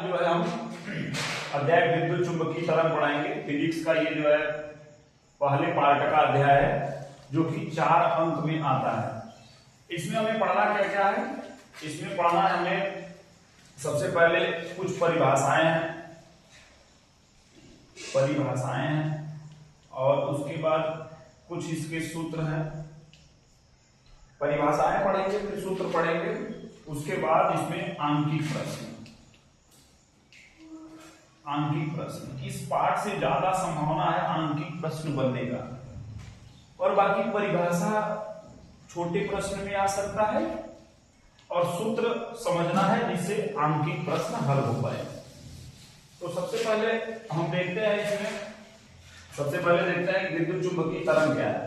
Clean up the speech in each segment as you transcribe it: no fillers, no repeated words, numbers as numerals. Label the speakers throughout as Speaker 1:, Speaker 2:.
Speaker 1: जो है हम अध्याय विद्युत चुंबकीय तरंग पढ़ाएंगे। फिजिक्स का ये जो है पहले पार्ट का अध्याय है जो कि 4 अंक में आता है। इसमें हमें पढ़ना क्या क्या है? इसमें पढ़ना है हमें सबसे पहले कुछ परिभाषाएं हैं और उसके बाद कुछ इसके सूत्र हैं। परिभाषाएं पढ़ेंगे, फिर सूत्र पढ़ेंगे, उसके बाद इसमें आंकिक प्रश्न। इस पाठ से ज्यादा संभावना है आंकिक प्रश्न बनने का, और बाकी परिभाषा छोटे प्रश्न में आ सकता है और सूत्र समझना है जिससे आंकिक प्रश्न हल हो पाए। तो सबसे पहले हम देखते हैं कि विद्युत चुंबकीय तरंग क्या है।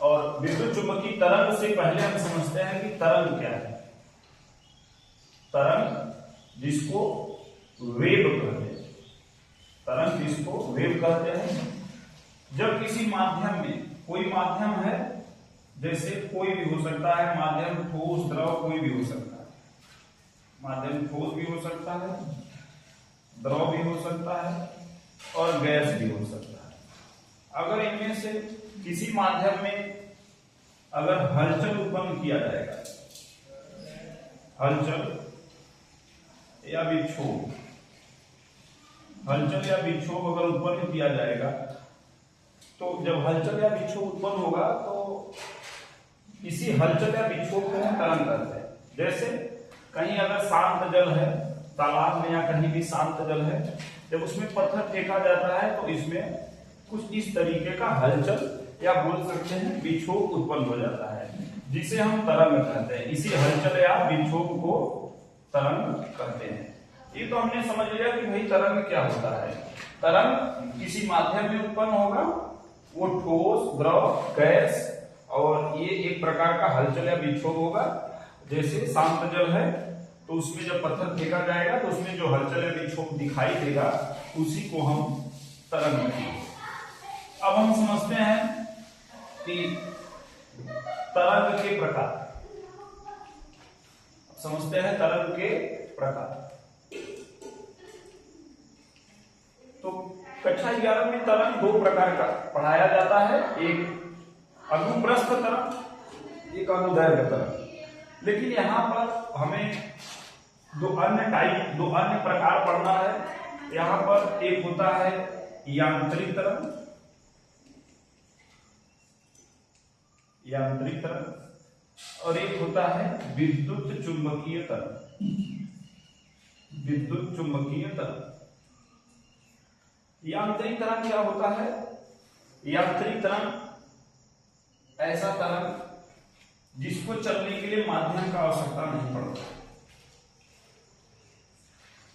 Speaker 1: और विद्युत चुंबकीय तरंग से पहले हम समझते हैं कि तरंग क्या है। तरंग जिसको वेव कहते हैं, जब किसी माध्यम में, कोई माध्यम है, जैसे कोई भी हो सकता है माध्यम, ठोस द्रव कोई भी हो सकता है। माध्यम ठोस भी हो सकता है, द्रव भी हो सकता है और गैस भी हो सकता है। अगर इनमें से किसी माध्यम में अगर हलचल उत्पन्न किया जाएगा, हलचल या विक्षोभ अगर उत्पन्न किया जाएगा, तो जब हलचल या विक्षोभ उत्पन्न होगा तो इसी हलचल या विक्षोभ को हम तरंग कहते हैं। जैसे कहीं अगर शांत जल है, तालाब में या कहीं भी शांत जल है, जब उसमें पत्थर फेंका जाता है तो इसमें कुछ इस तरीके का हलचल या बोल सकते हैं विक्षोभ उत्पन्न हो जाता है, जिसे हम तरंग कहते हैं। इसी हलचल या विक्षोभ को तरंग कहते हैं। ये तो हमने समझ लिया कि भाई तरंग क्या होता है। तरंग किसी माध्यम में उत्पन्न होगा, वो ठोस, द्रव, गैस और ये एक प्रकार का हलचल या विक्षोभ होगा। जैसे शांत जल है तो उसमें जब पत्थर फेंका जाएगा तो उसमें जो हलचल या विक्षोभ दिखाई देगा उसी को हम तरंग कहेंगे। अब हम समझते हैं कि तरंग के प्रकार। तो कक्षा 11 में तरंग 2 प्रकार का पढ़ाया जाता है, एक अनुप्रस्थ तरंग, एक अनुदैर्घ्य तरंग। लेकिन यहाँ पर हमें दो अन्य प्रकार पढ़ना है। यहाँ पर एक होता है यांत्रिक तरंग और एक होता है विद्युत चुंबकीय तरंग। यांत्रिक तरंग क्या होता है? यांत्रिक तरंग ऐसा तरंग जिसको चलने के लिए माध्यम का आवश्यकता नहीं पड़ता।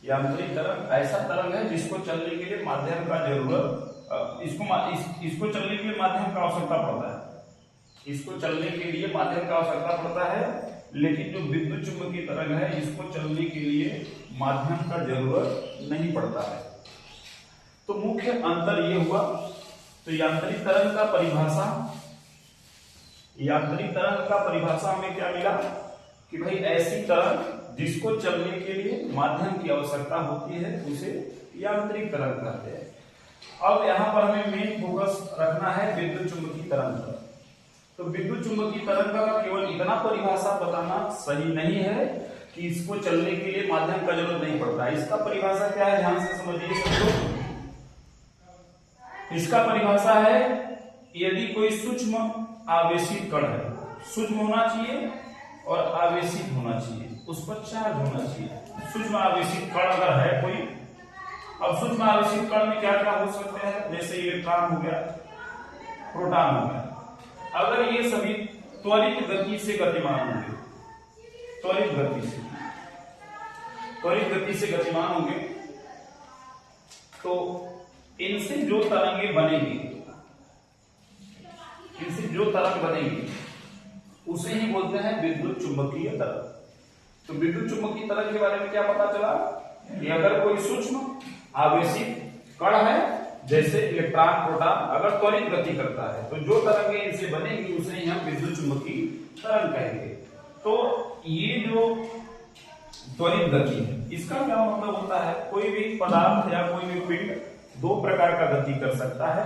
Speaker 1: यांत्रिक तरंग ऐसा तरंग है जिसको चलने के लिए माध्यम का जरूरत, इसको चलने के लिए माध्यम का आवश्यकता पड़ता है। इसको चलने के लिए माध्यम का आवश्यकता पड़ता है, लेकिन जो विद्युत चुंबकीय तरंग है इसको चलने के लिए माध्यम का जरूरत नहीं पड़ता है। तो मुख्य अंतर ये हुआ। तो यांत्रिक तरंग का परिभाषा हमें क्या मिला कि भाई ऐसी तरंग जिसको चलने के लिए माध्यम की आवश्यकता होती है उसे यांत्रिक तरंग कहते हैं। अब यहाँ पर हमें मेन फोकस रखना है विद्युत चुंबकीय तरंग पर। तो विद्युत चुंबकीय तरंग का केवल इतना परिभाषा बताना सही नहीं है कि इसको चलने के लिए माध्यम का जरूरत नहीं पड़ता। इसका परिभाषा क्या है, ध्यान से समझिए सब। इसका परिभाषा है यदि कोई सूक्ष्म आवेशित कण है, सूक्ष्म होना चाहिए और आवेशित होना चाहिए, उस पर चार्ज होना चाहिए। सूक्ष्म आवेशित कण अगर है कोई, अब सूक्ष्म आवेशित कण में क्या क्या हो सकते हैं, जैसे इलेक्ट्रॉन हो गया, प्रोटॉन हो गया। अगर ये सभी त्वरित गति से गतिमान होंगे, त्वरित गति से गतिमान होंगे, तो इनसे जो तरंग बनेगी उसे ही बोलते हैं विद्युत चुंबकीय तरंग। तो विद्युत चुंबकीय तरंग के बारे में क्या पता चला कि अगर कोई सूक्ष्म आवेशित कण है, जैसे इलेक्ट्रॉन, प्रोटॉन, अगर त्वरित गति करता है तो जो तरंगें इनसे बनेगी उसे ही हम विद्युत चुंबकीय तरंग कहेंगे। तो ये जो त्वरित गति है, गति। इसका क्या मतलब होता है, कोई भी पदार्थ या कोई भी पिंड दो प्रकार का गति कर सकता है।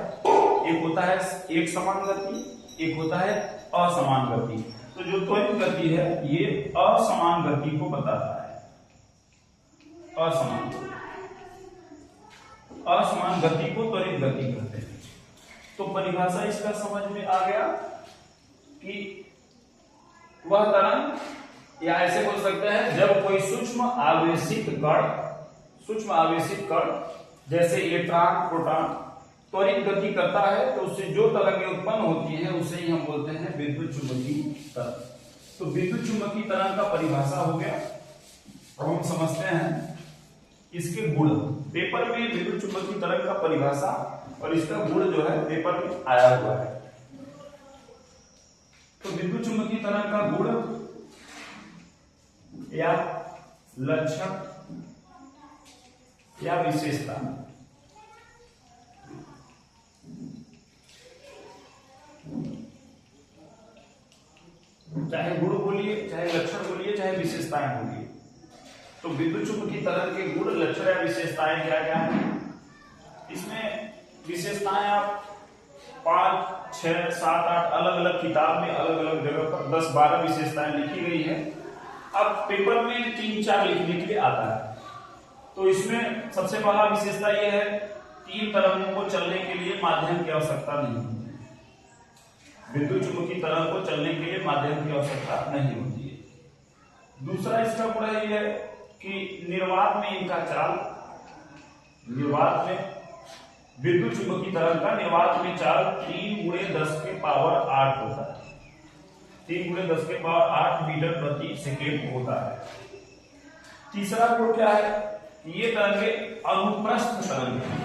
Speaker 1: एक होता है एक समान गति, एक होता है असमान गति। तो जो त्वरित गति है ये असमान गति को बताता है। असमान गति को त्वरित गति कहते हैं। तो परिभाषा इसका समझ में आ गया कि वह तरंग, या ऐसे बोल सकते हैं जब कोई सूक्ष्म आवेशित कण जैसे इलेक्ट्रॉन प्रोटॉन त्वरित गति करता है तो उससे जो तरंगें उत्पन्न होती हैं उसे ही हम बोलते हैं विद्युत चुंबकीय तरंग। तो विद्युत चुंबकीय तरंग का परिभाषा हो गया। अब हम समझते हैं इसके गुण। पेपर में विद्युत चुंबकीय तरंग का परिभाषा और इसका गुण जो है पेपर में आया हुआ है। तो विद्युत चुंबकीय तरंग का गुण या लक्षण या विशेषता, चाहे गुण बोलिए, चाहे लक्षण बोलिए, चाहे विशेषताएं बोलिए। तो विद्युत चुंबकीय तरंग के गुण, लक्षण या विशेषताएं क्या क्या है? इसमें विशेषताएं आप 5, 6, 7, 8 अलग अलग किताब में अलग अलग जगह पर 10-12 विशेषताएं लिखी गई है। अब पेपर में 3-4 लिखने के लिए आता है। तो इसमें सबसे पहला विशेषता यह है, 3 तरंगों को चलने के लिए माध्यम की आवश्यकता नहीं होती है। विद्युत चुंबकीय तरंग को चलने के लिए माध्यम की आवश्यकता नहीं होती है। दूसरा इसका गुण यह है कि निर्वात में इनका चाल, निर्वात में विद्युत चुंबकीय तरंग का निर्वात में चाल 3×10⁸ होता है। 3×10⁸ मीटर प्रति सेकेंड होता है। तीसरा गुण क्या है? ये तरंगे अनुप्रस्थ तरंग है।